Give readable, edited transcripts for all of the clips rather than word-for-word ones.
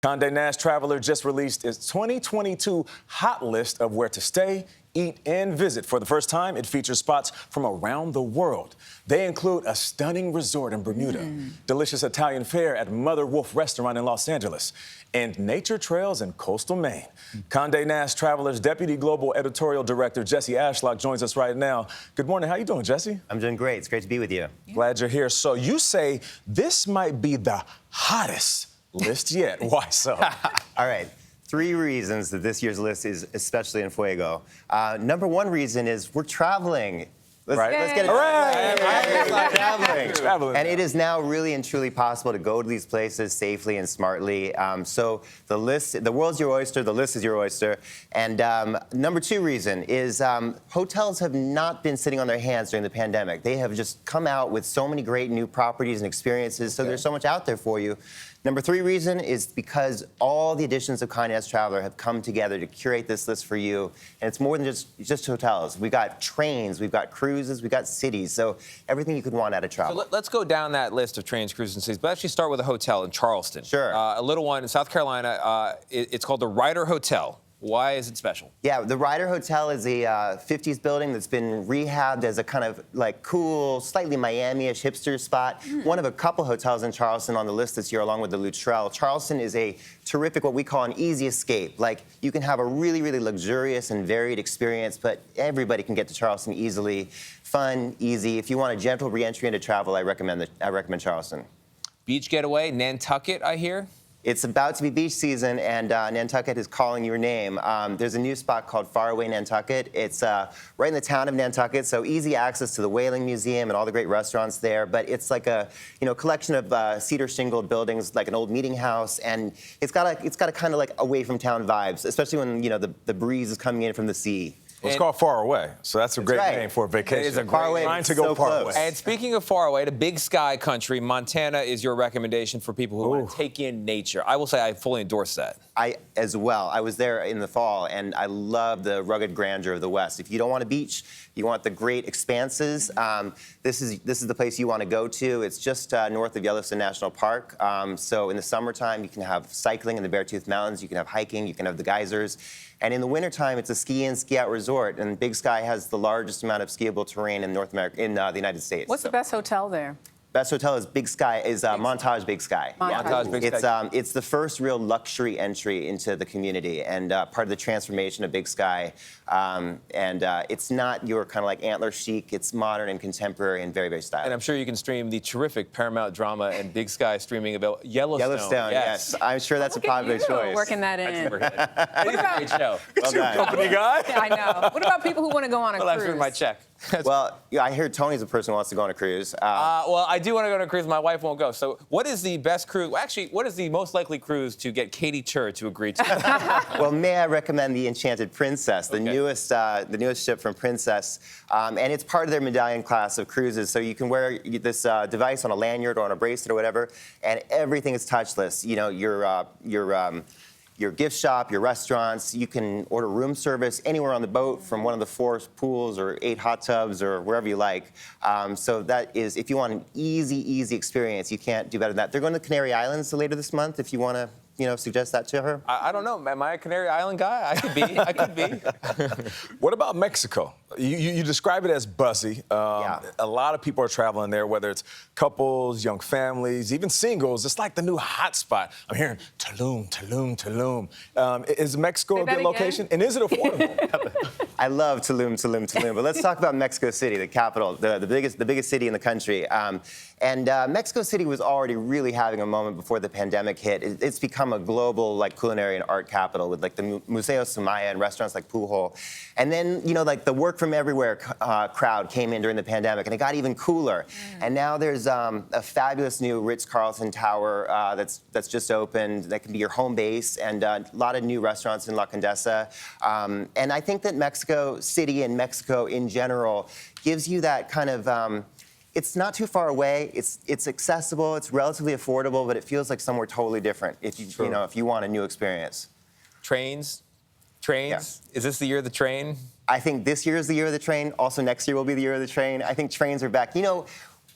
Conde Nast Traveler just released its 2022 hot list of where to stay, eat, and visit. For the first time, it features spots from around the world. They include a stunning resort in Bermuda, delicious Italian fare at Mother Wolf Restaurant in Los Angeles, and nature trails in coastal Maine. Conde Nast Traveler's Deputy Global Editorial Director, Jesse Ashlock, joins us right now. Good morning. How you doing, Jesse? I'm doing great. It's great to be with you. Glad you're here. So you say this might be the hottest list yet. Why so? All right. 3 reasons that this year's list is especially en fuego. Number 1 reason is we're traveling. Let's get it traveling. And it is now really and truly possible to go to these places safely and smartly. So the world's your oyster, the list is your oyster. And number 2 reason is hotels have not been sitting on their hands during the pandemic. They have just come out with so many great new properties and experiences, so there's so much out there for you. Number 3 reason is because all the editions of Conde Nast Traveler have come together to curate this list for you. And it's more than just hotels. We've got trains, we've got cruises, we've got cities. So everything you could want out of travel. So let's go down that list of trains, cruises, and cities. But actually start with a hotel in Charleston. Sure. A little one in South Carolina. It's called the Ryder Hotel. Why is it special? Yeah, the Ryder Hotel is a 50s building that's been rehabbed as a kind of like cool, slightly Miami-ish hipster spot. One of a couple hotels in Charleston on the list this year, along with the Luttrell. Charleston is a terrific, what we call an easy escape. Like, you can have a really, really luxurious and varied experience, but everybody can get to Charleston easily. Fun, easy. If you want a gentle re-entry into travel, I recommend Charleston. Beach getaway, Nantucket, I hear? It's about to be beach season, and Nantucket is calling your name. There's a new spot called Faraway Nantucket. It's right in the town of Nantucket, so easy access to the Whaling Museum and all the great restaurants there. But it's like a collection of cedar shingled buildings, like an old meeting house, and it's got a kind of like away from town vibes, especially when the breeze is coming in from the sea. Well, it's called Far Away, so that's a great name for a vacation. It is a far away. Trying to go far away. And speaking of far away, to Big Sky country, Montana is your recommendation for people who want to take in nature. I will say I fully endorse that. I as well. I was there in the fall, and I love the rugged grandeur of the West. If you don't want a beach, you want the great expanses, this is the place you want to go to. It's just north of Yellowstone National Park. So in the summertime, you can have cycling in the Beartooth Mountains, you can have hiking, you can have the geysers. And in the wintertime, it's a ski-in, ski-out resort, and Big Sky has the largest amount of skiable terrain in North America, in the United States. What's the best hotel there? Best hotel is Big Sky, Montage Big Sky. Montage Big Sky. It's the first real luxury entry into the community and part of the transformation of Big Sky. It's not your kind of like antler chic. It's modern and contemporary and very, very stylish. And I'm sure you can stream the terrific Paramount drama and Big Sky streaming about Yellowstone. Yellowstone, yes. I'm sure that's a popular choice. Working that in. What about a great show? Well done. Company guy. I know. What about people who want to go on a Well, cruise? that's my check. Well, yeah, I hear Tony's a person who wants to go on a cruise. Well, I do want to go on a cruise. My wife won't go. So what is the best cruise? Well, actually, what is the most likely cruise to get Katie Tur to agree to? Well, may I recommend the Enchanted Princess, the newest ship from Princess. And it's part of their medallion class of cruises. So you can wear this device on a lanyard or on a bracelet or whatever, and everything is touchless. You know, your gift shop, your restaurants, you can order room service anywhere on the boat from one of the 4 pools or 8 hot tubs or wherever you like. So that is, if you want an easy experience, you can't do better than that. They're going to the Canary Islands later this month if you want to, suggest that to her. I don't know. Am I a Canary Island guy? I could be. I could be. What about Mexico? You describe it as buzzy. A lot of people are traveling there, whether it's couples, young families, even singles. It's like the new hot spot. I'm hearing Tulum. Is Mexico a good location? And is it affordable? I love Tulum. But let's talk about Mexico City, the capital, the biggest city in the country. Mexico City was already really having a moment before the pandemic hit. It's become a global culinary and art capital with the Museo Sumaya and restaurants like Pujol. And then the work from everywhere crowd came in during the pandemic, and it got even cooler. And now there's a fabulous new Ritz-Carlton Tower that's just opened that can be your home base, and a lot of new restaurants in La Condesa. And I think that Mexico City and Mexico in general gives you that kind of it's not too far away. It's accessible. It's relatively affordable, but it feels like somewhere totally different. If you want a new experience. Trains. Yeah. Is this the year of the train? I think this year is the year of the train. Also, next year will be the year of the train. I think trains are back.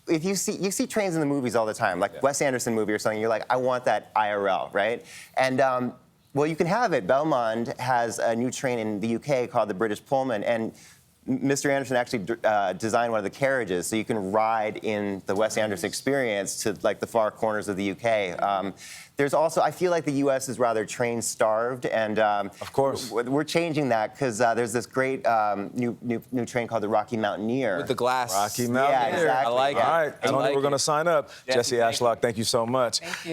if you see trains in the movies all the time, like Wes Anderson movie or something, you're like, I want that IRL, right? And well, you can have it. Belmond has a new train in the UK called the British Pullman, and Mr. Anderson actually designed one of the carriages, so you can ride in the Wes Anderson experience to like the far corners of the UK. There's also, I feel like the U.S. is rather train-starved, and of course we're changing that because there's this great new train called the Rocky Mountaineer. With the glass. Rocky Mountaineer. Yeah, exactly. I like it. All right, I Tony, like we're going to it. sign up. Jesse, Jesse thank you. Ashlock, thank you so much. Thank you.